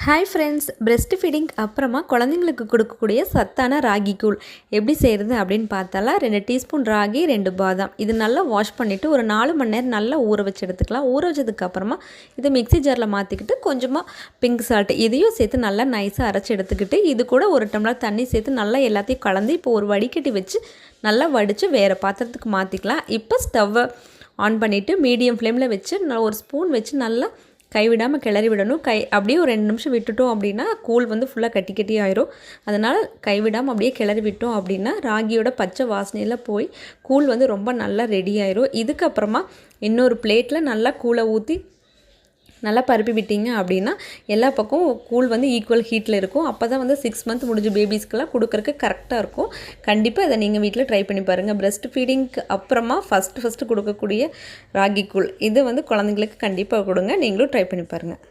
Hi friends, breast feeding அப்புறமா குழந்தைங்களுக்கு கொடுக்கக்கூடிய சத்தான ராகி கூழ் எப்படி செய்கிறது அப்படின்னு பார்த்தாலாம். 2 டீஸ்பூன் ராகி, 2 பாதாம் இது நல்லா வாஷ் பண்ணிவிட்டு ஒரு 4 மணி நேரம் நல்லா ஊற வச்சு எடுத்துக்கலாம். ஊற வச்சதுக்கப்புறமா இதை மிக்ஸி ஜாரில் மாற்றிக்கிட்டு கொஞ்சமாக பிங்க் சால்ட் இதையும் சேர்த்து நல்லா நைஸாக அரைச்சி எடுத்துக்கிட்டு இது கூட 1 டம்ளர் தண்ணி சேர்த்து நல்லா எல்லாத்தையும் கலந்து இப்போ ஒரு வடிகட்டி வச்சு நல்லா வடித்து வேறு பாத்திரத்துக்கு மாற்றிக்கலாம். இப்போ ஸ்டவ்வை ஆன் பண்ணிவிட்டு மீடியம் ஃப்ளேமில் வச்சு ஒரு ஸ்பூன் வச்சு நல்லா கைவிடாமல் கிளறி விடணும். அப்படியே ஒரு 2 நிமிஷம் விட்டுட்டோம் அப்படின்னா கூழ் வந்து ஃபுல்லாக கட்டி கட்டி ஆயிரும். அதனால் கைவிடாமல் அப்படியே கிளறி விட்டோம் அப்படின்னா ராகியோட பச்சை வாசனையில் போய் கூழ் வந்து ரொம்ப நல்லா ரெடி ஆயிரும். இதுக்கப்புறமா இன்னொரு பிளேட்டில் நல்லா கூழை ஊற்றி நல்லா பரப்பி விட்டீங்க அப்படின்னா எல்லா பக்கமும் கூழ் வந்து ஈக்குவல் ஹீட்டில் இருக்கும். அப்போ தான் வந்து 6 மந்த் முடிஞ்ச பேபிஸ்க்கெல்லாம் கொடுக்குறக்கு கரெக்டாக இருக்கும். கண்டிப்பாக இதை நீங்கள் வீட்டில் ட்ரை பண்ணி பாருங்கள். பிரெஸ்ட் ஃபீடிங்க்கு அப்புறமா ஃபஸ்ட்டு கொடுக்கக்கூடிய ராகி கூழ் இது வந்து குழந்தைங்களுக்கு கண்டிப்பாக கொடுங்க. நீங்களும் ட்ரை பண்ணி பாருங்கள்.